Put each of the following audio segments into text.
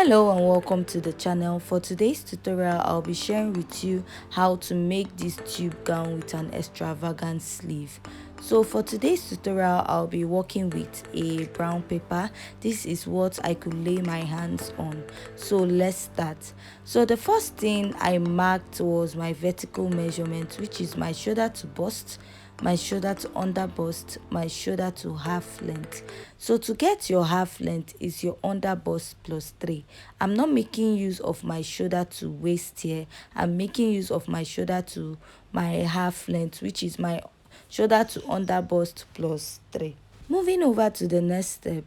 Hello and welcome to the channel. For today's tutorial, I'll be sharing with you how to make this tube gown with an extravagant sleeve. So for today's tutorial, I'll be working with a brown paper. This is what I could lay my hands on. So let's start. So the first thing I marked was my vertical measurement, which is my shoulder to bust, my shoulder to under bust, my shoulder to half length. So to get your half length is your under bust plus 3. I'm not making use of my shoulder to waist here. I'm making use of my shoulder to my half length, which is my shoulder to under bust plus 3. Moving over to the next step,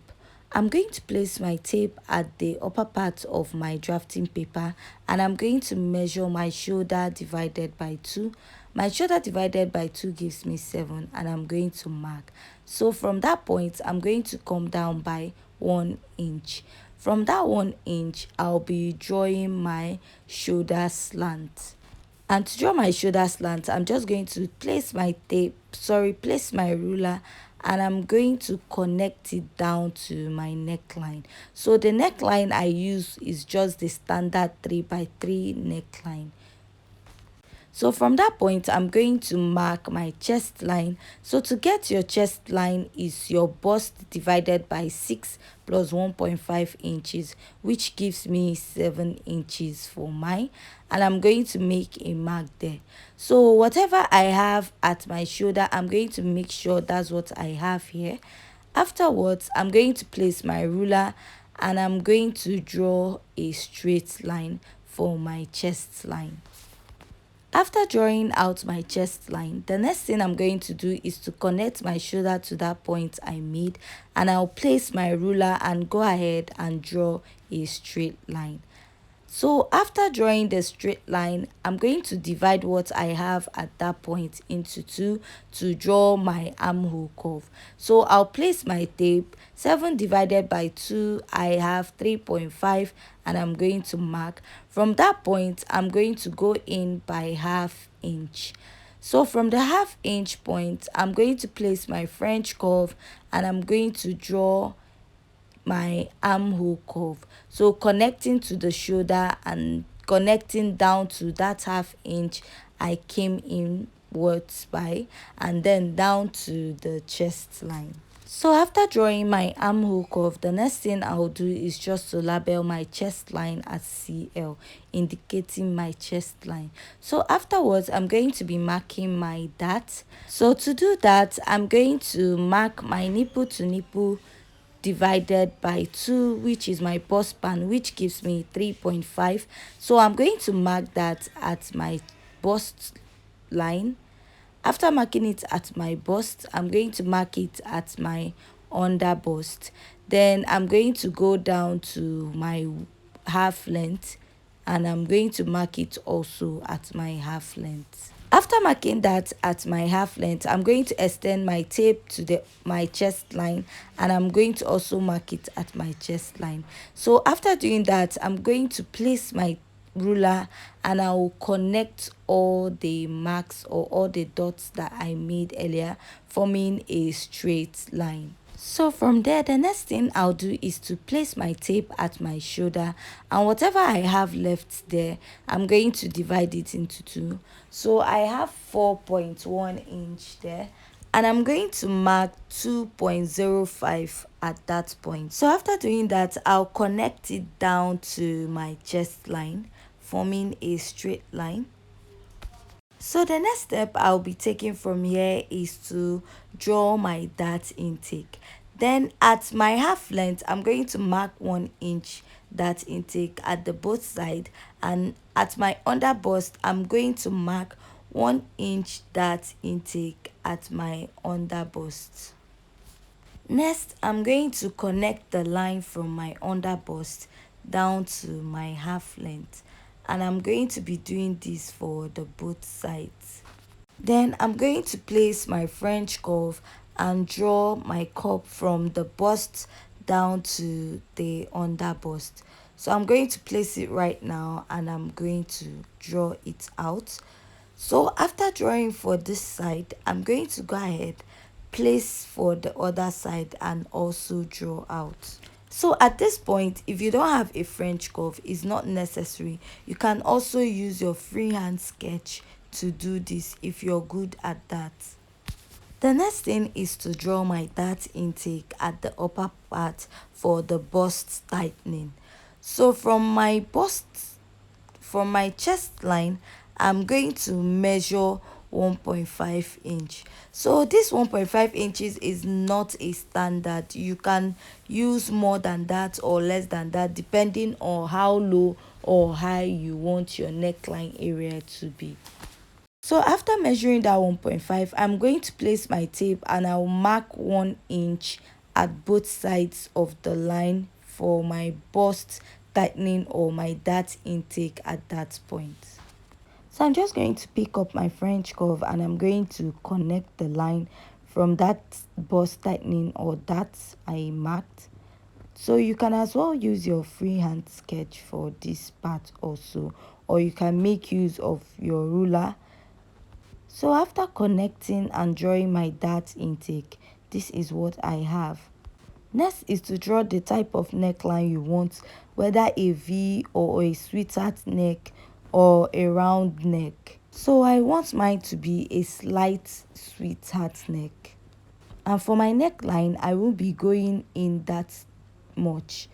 I'm going to place my tape at the upper part of my drafting paper, and I'm going to measure my shoulder divided by 2. My shoulder divided by 2 gives me 7, and I'm going to mark. So from that point, I'm going to come down by 1 inch. From that 1 inch, I'll be drawing my shoulder slant. And to draw my shoulder slant, I'm just going to place my ruler, and I'm going to connect it down to my neckline. So the neckline I use is just the standard 3x3 neckline. So from that point, I'm going to mark my chest line. So to get your chest line is your bust divided by 6 plus 1.5 inches, which gives me 7 inches for mine. And I'm going to make a mark there. So whatever I have at my shoulder, I'm going to make sure that's what I have here. Afterwards, I'm going to place my ruler, and I'm going to draw a straight line for my chest line. After drawing out my chest line, the next thing I'm going to do is to connect my shoulder to that point I made, and I'll place my ruler and go ahead and draw a straight line. So after drawing the straight line, I'm going to divide what I have at that point into 2 to draw my armhole curve. So I'll place my tape. 7 divided by 2, I have 3.5, and I'm going to mark. From that point, I'm going to go in by ½ inch. So from the ½ inch point, I'm going to place my French curve, and I'm going to draw my armhole curve, so connecting to the shoulder and connecting down to that ½ inch I came inwards by, and then down to the chest line. So after drawing my armhole curve, the next thing I'll do is just to label my chest line as CL, indicating my chest line. So afterwards, I'm going to be marking my dart. So to do that, I'm going to mark my nipple to nipple divided by 2, which is my bust span, which gives me 3.5. So I'm going to mark that at my bust line. After marking it at my bust, I'm going to mark it at my under bust. Then I'm going to go down to my half length, and I'm going to mark it also at my half length. After marking that at my half length, I'm going to extend my tape to my chest line, and I'm going to also mark it at my chest line. So after doing that, I'm going to place my ruler, and I will connect all the marks or all the dots that I made earlier, forming a straight line. So from there, the next thing I'll do is to place my tape at my shoulder, and whatever I have left there, I'm going to divide it into 2. So I have 4.1 inch there, and I'm going to mark 2.05 at that point. So after doing that, I'll connect it down to my chest line, forming a straight line. So the next step I'll be taking from here is to draw my dart intake. Then at my half length, I'm going to mark 1 inch dart intake at the both side, and at my under bust, I'm going to mark 1 inch dart intake at my under bust. Next, I'm going to connect the line from my under bust down to my half length, and I'm going to be doing this for the both sides. Then I'm going to place my French curve and draw my cup from the bust down to the under bust. So I'm going to place it right now, and I'm going to draw it out. So after drawing for this side, I'm going to go ahead, place for the other side, and also draw out. So at this point, if you don't have a French curve, it's not necessary. You can also use your freehand sketch to do this if you're good at that. The next thing is to draw my dart intake at the upper part for the bust tightening. So from my chest line, I'm going to measure 1.5 inch. So this 1.5 inches is not a standard. You can use more than that or less than that depending on how low or high you want your neckline area to be. So after measuring that 1.5, I'm going to place my tape and I'll mark 1 inch at both sides of the line for my bust tightening or my dart intake at that point. So I'm just going to pick up my French curve and I'm going to connect the line from that bust tightening or that I marked. So you can as well use your freehand sketch for this part also, or you can make use of your ruler. So after connecting and drawing my dart intake, this is what I have. Next is to draw the type of neckline you want, whether a V or a sweetheart neck or a round neck. So I want mine to be a slight sweetheart neck. And for my neckline, I won't be going in that much.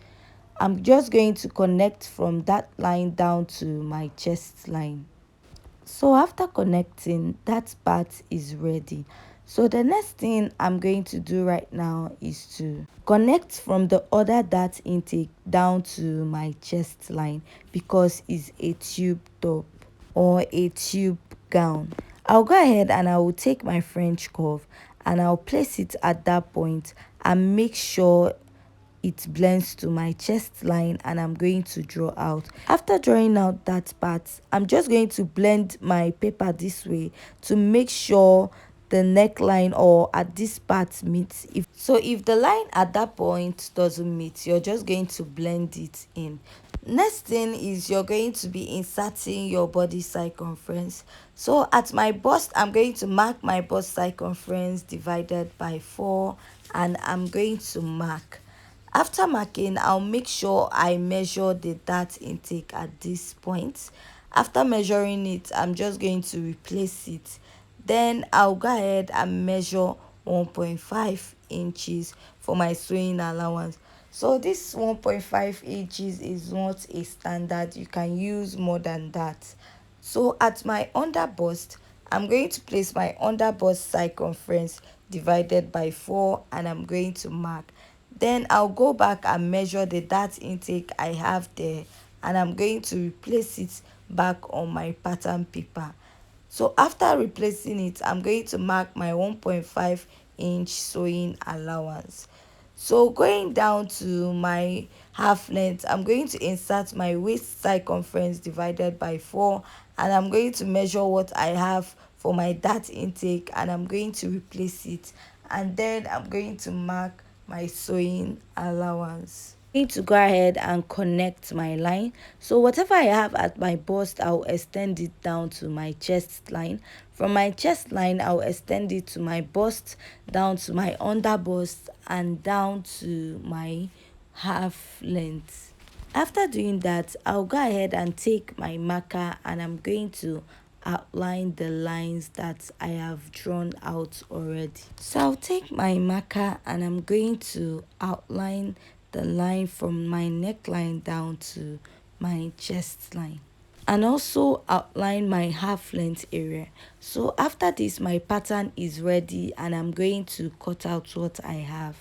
I'm just going to connect from that line down to my chest line. So after connecting, that part is ready. So the next thing I'm going to do right now is to connect from the other dart intake down to my chest line because it's a tube top or a tube gown. I'll go ahead and I will take my French curve and I'll place it at that point and make sure it blends to my chest line, and I'm going to draw out. After drawing out that part, I'm just going to blend my paper this way to make sure the neckline or at this part meets. If the line at that point doesn't meet, you're just going to blend it in. Next thing is you're going to be inserting your body circumference. So at my bust, I'm going to mark my bust circumference divided by 4 and I'm going to mark. After marking, I'll make sure I measure the dart intake at this point. After measuring it, I'm just going to replace it. Then I'll go ahead and measure 1.5 inches for my sewing allowance. So this 1.5 inches is not a standard. You can use more than that. So at my under bust, I'm going to place my under bust circumference divided by 4 and I'm going to mark. Then I'll go back and measure the dart intake I have there and I'm going to replace it back on my pattern paper. So after replacing it, I'm going to mark my 1.5 inch sewing allowance. So going down to my half length, I'm going to insert my waist circumference divided by 4 and I'm going to measure what I have for my dart intake and I'm going to replace it, and then I'm going to mark my sewing allowance. I need to go ahead and connect my line. So whatever I have at my bust, I'll extend it down to my chest line. From my chest line, I'll extend it to my bust, down to my under bust and down to my half length. After doing that, I'll go ahead and take my marker and I'm going to outline the lines that I have drawn out already. So I'll take my marker and I'm going to outline the line from my neckline down to my chest line and also outline my half length area. So after this, my pattern is ready and I'm going to cut out what I have.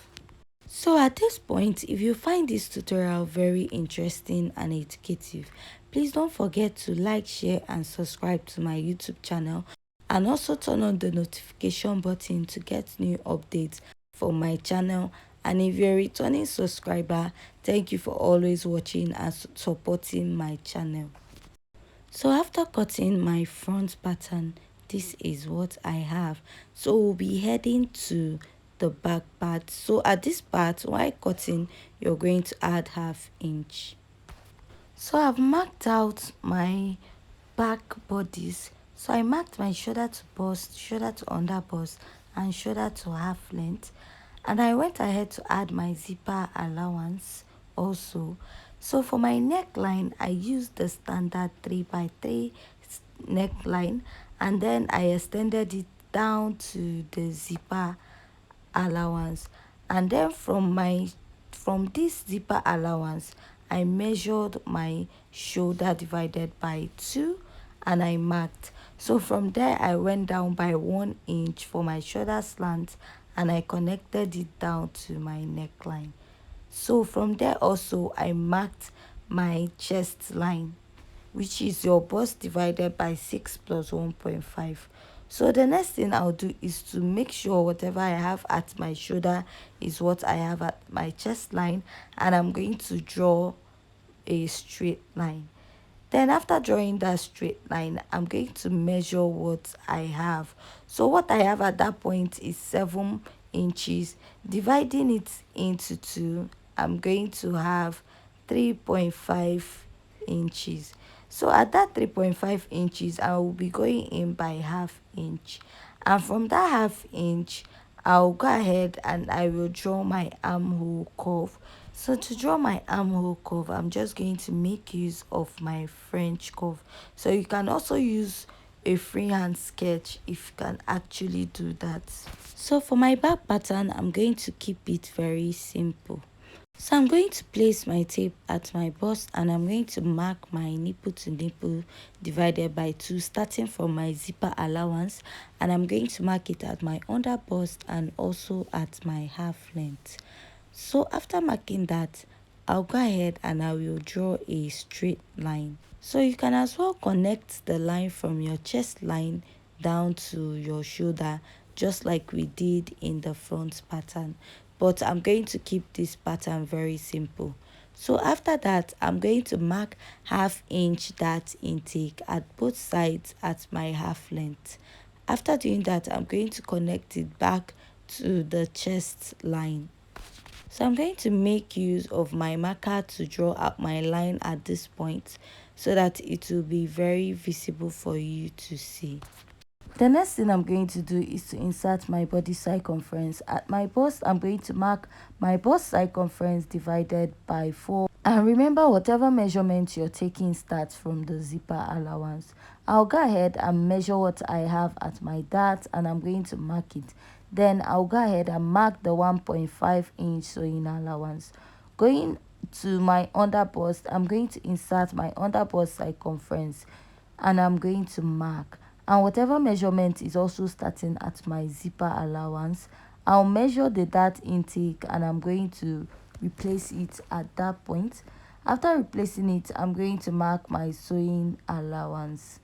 So at this point, if you find this tutorial very interesting and educative, please don't forget to like, share and subscribe to my YouTube channel and also turn on the notification button to get new updates from my channel. And if you're a returning subscriber, thank you for always watching and supporting my channel. So after cutting my front pattern, this is what I have. So we'll be heading to the back part. So at this part, while cutting, you're going to add half inch. So I've marked out my back bodies. So I marked my shoulder to bust, shoulder to under bust and shoulder to half length, and I went ahead to add my zipper allowance also. So for my neckline, I use the standard 3 by 3 neckline, and then I extended it down to the zipper allowance. And then from this zipper allowance, I measured my shoulder divided by 2, and I marked. So from there I went down by 1 inch for my shoulder slant, and I connected it down to my neckline. So from there also I marked my chest line, which is your bust divided by 6 plus 1.5. So the next thing I'll do is to make sure whatever I have at my shoulder is what I have at my chest line, and I'm going to draw a straight line. Then after drawing that straight line, I'm going to measure what I have. So what I have at that point is 7 inches. Dividing it into 2, I'm going to have 3.5 inches. So at that 3.5 inches, I will be going in by half inch. And from that half inch, I'll go ahead and I will draw my armhole curve. So to draw my armhole curve, I'm just going to make use of my French curve. So you can also use a freehand sketch if you can actually do that. So for my back pattern, I'm going to keep it very simple. So I'm going to place my tape at my bust, and I'm going to mark my nipple to nipple divided by 2, starting from my zipper allowance, and I'm going to mark it at my under bust and also at my half length. So after marking that, I'll go ahead and I will draw a straight line. So you can as well connect the line from your chest line down to your shoulder, just like we did in the front pattern, but I'm going to keep this pattern very simple. So after that, I'm going to mark half inch dart intake at both sides at my half length. After doing that, I'm going to connect it back to the chest line. So I'm going to make use of my marker to draw out my line at this point, so that it will be very visible for you to see. The next thing I'm going to do is to insert my body circumference. At my bust, I'm going to mark my bust circumference divided by 4. And remember, whatever measurement you're taking starts from the zipper allowance. I'll go ahead and measure what I have at my dart, and I'm going to mark it. Then I'll go ahead and mark the 1.5 inch sewing allowance. Going to my under bust, I'm going to insert my under bust circumference, and I'm going to mark. And whatever measurement is also starting at my zipper allowance, I'll measure the dart intake, and I'm going to replace it at that point. After replacing it, I'm going to mark my sewing allowance.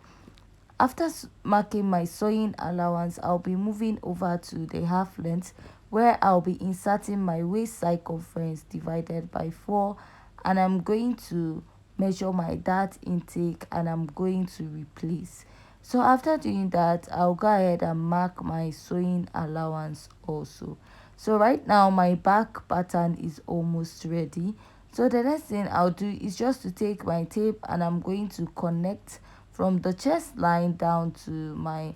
After marking my sewing allowance, I'll be moving over to the half length, where I'll be inserting my waist circumference divided by 4, and I'm going to measure my dart intake, and I'm going to replace. So after doing that, I'll go ahead and mark my sewing allowance also. So right now my back pattern is almost ready. So the next thing I'll do is just to take my tape, and I'm going to connect from the chest line down to my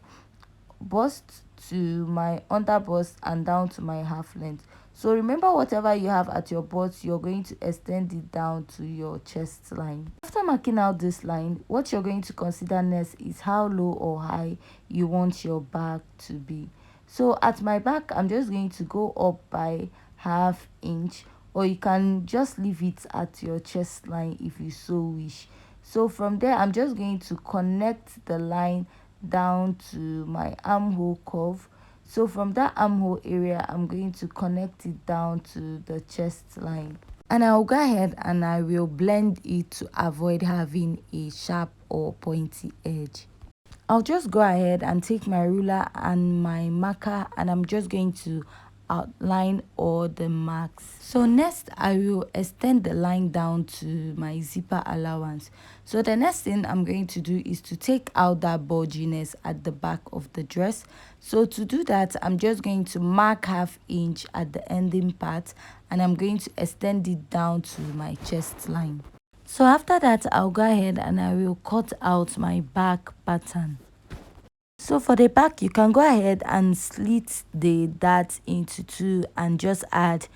bust, to my under bust, and down to my half length. So remember, whatever you have at your bust, you're going to extend it down to your chest line. After marking out this line, what you're going to consider next is how low or high you want your back to be. So at my back, I'm just going to go up by half inch, or you can just leave it at your chest line if you so wish. So from there, I'm just going to connect the line down to my armhole curve. So from that armhole area, I'm going to connect it down to the chest line. And I'll go ahead and I will blend it to avoid having a sharp or pointy edge. I'll just go ahead and take my ruler and my marker, and I'm just going to outline all the marks. So next, I will extend the line down to my zipper allowance. So the next thing I'm going to do is to take out that bulginess at the back of the dress. So to do that, I'm just going to mark half inch at the ending part, and I'm going to extend it down to my chest line. So after that, I'll go ahead and I will cut out my back pattern. So for the back, you can go ahead and slit the dart into 2 and just add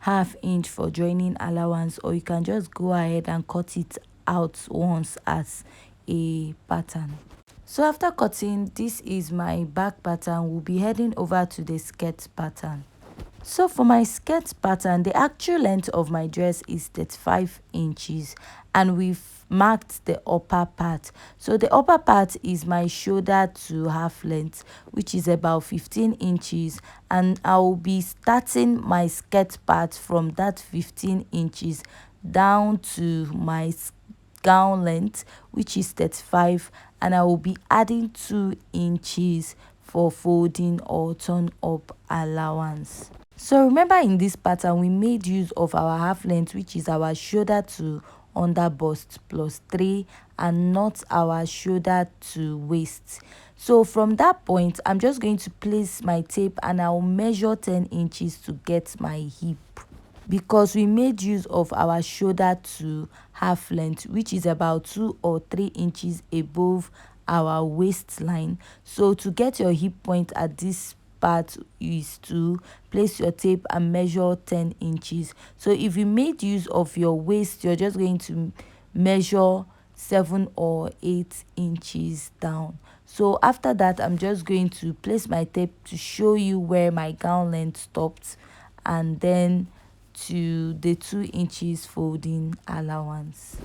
half inch for joining allowance, or you can just go ahead and cut it out once as a pattern. So after cutting, this is my back pattern. We'll be heading over to the skirt pattern. So for my skirt pattern, the actual length of my dress is 35 inches, and we've marked the upper part. So the upper part is my shoulder to half length, which is about 15 inches, and I'll be starting my skirt part from that 15 inches down to my gown length, which is 35, and I will be adding 2 inches for folding or turn up allowance. So remember, in this pattern we made use of our half length, which is our shoulder to under bust plus 3, and not our shoulder to waist. So from that point, I'm just going to place my tape and I'll measure 10 inches to get my hip, because we made use of our shoulder to half length, which is about 2 or 3 inches above our waistline. So to get your hip point at this part is to place your tape and measure 10 inches. So if you made use of your waist, you're just going to measure 7 or 8 inches down. So after that, I'm just going to place my tape to show you where my gown length stopped, and then to the 2 inches folding allowance.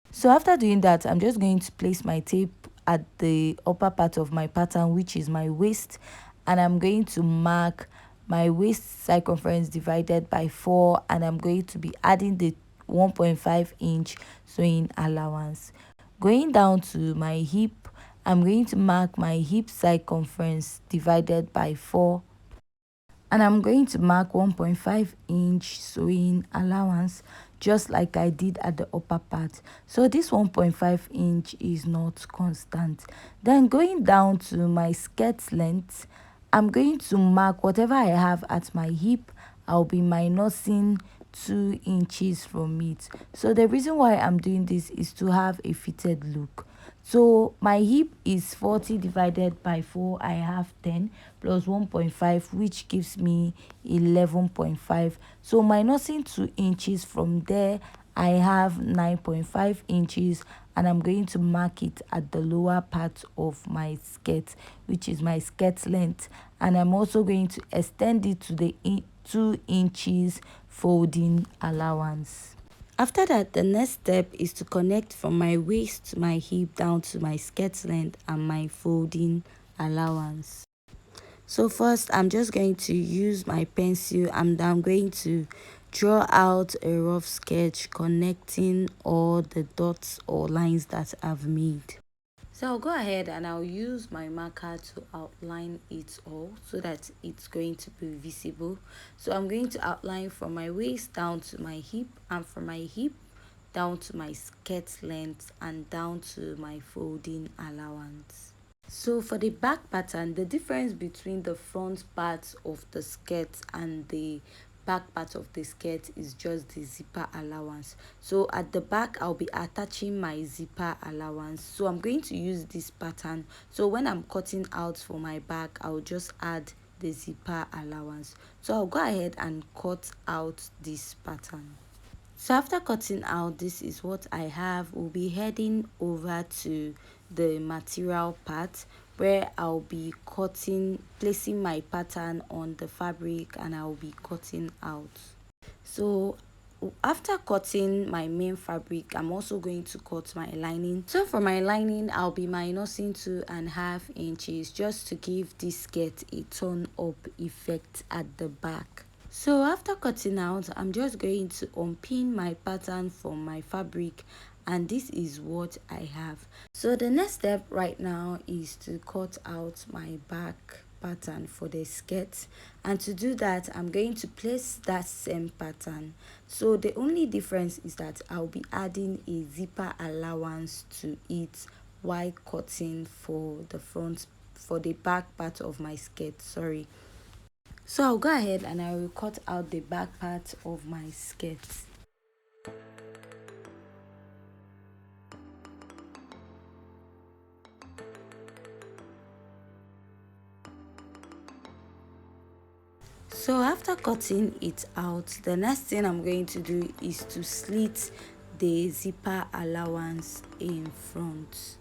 So after doing that, I'm just going to place my tape at the upper part of my pattern, which is my waist, and I'm going to mark my waist circumference divided by 4, and I'm going to be adding the 1.5 inch sewing allowance. Going down to my hip, I'm going to mark my hip circumference divided by 4, and I'm going to mark 1.5 inch sewing allowance, just like I did at the upper part. So this 1.5 inch is not constant. Then going down to my skirt length, I'm going to mark whatever I have at my hip. I'll be minusing 2 inches from it. So the reason why I'm doing this is to have a fitted look. So my hip is 40 divided by 4, I have 10 plus 1.5, which gives me 11.5. So minusing 2 inches from there, I have 9.5 inches, and I'm going to mark it at the lower part of my skirt, which is my skirt length, and I'm also going to extend it to the 2 inches folding allowance. After that, the next step is to connect from my waist to my hip down to my skirt length and my folding allowance. So first, I'm just going to use my pencil and I'm going to draw out a rough sketch connecting all the dots or lines that I've made. So I'll go ahead and I'll use my marker to outline it all so that it's going to be visible. So I'm going to outline from my waist down to my hip, and from my hip down to my skirt length, and down to my folding allowance. So for the back pattern, the difference between the front part of the skirt and the back part of the skirt is just the zipper allowance. So at the back, I'll be attaching my zipper allowance. So I'm going to use this pattern. So when I'm cutting out for my back, I'll just add the zipper allowance. So I'll go ahead and cut out this pattern. So after cutting out, this is what I have. We'll be heading over to the material part, where I'll be placing my pattern on the fabric, and I'll be cutting out. So after cutting my main fabric, I'm also going to cut my lining. So for my lining, I'll be minusing 2.5 inches just to give this skirt a turn up effect at the back. So after cutting out, I'm just going to unpin my pattern from my fabric, and this is what I have. So the next step right now is to cut out my back pattern for the skirt, and to do that, I'm going to place that same pattern. So the only difference is that I'll be adding a zipper allowance to it while cutting for the back part of my skirt, sorry. So I'll go ahead and I will cut out the back part of my skirt. So after cutting it out, the next thing I'm going to do is to slit the zipper allowance in front.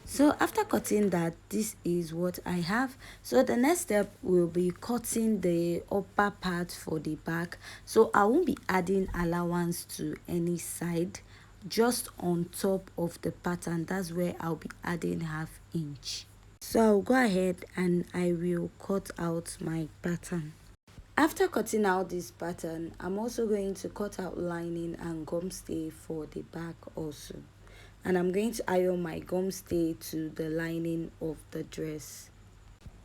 So after cutting that, this is what I have. So the next step will be cutting the upper part for the back. So I won't be adding allowance to any side, just on top of the pattern. That's where I'll be adding 1/2 inch. So I'll go ahead and I will cut out my pattern. After cutting out this pattern, I'm also going to cut out lining and gum stay for the back also. And I'm going to iron my gum stay to the lining of the dress.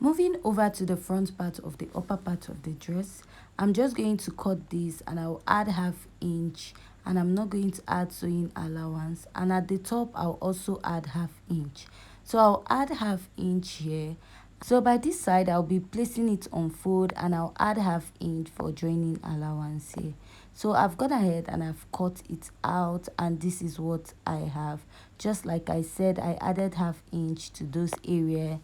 Moving over to the front part of the upper part of the dress, I'm just going to cut this and I'll add 1/2 inch, and I'm not going to add sewing allowance, and at the top I'll also add 1/2 inch. So I'll add 1/2 inch here. So by this side I'll be placing it on fold, and I'll add 1/2 inch for joining allowance here. So I've gone ahead and I've cut it out, and this is what I have. Just like I said, I added 1/2 inch to those areas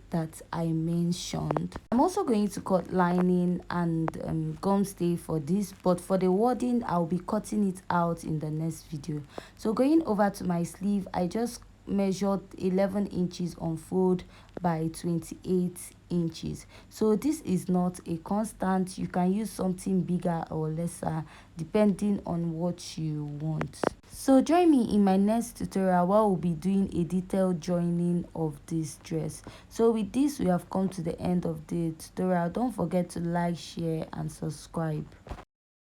that I mentioned. I'm also going to cut lining and gum stay for this, but for the wording I'll be cutting it out in the next video. So going over to my sleeve, I just measured 11 inches on fold by 28 inches. So this is not a constant. You can use something bigger or lesser depending on what you want. So join me in my next tutorial where we'll be doing a detailed joining of this dress. So with this, we have come to the end of the tutorial. Don't forget to like, share and subscribe.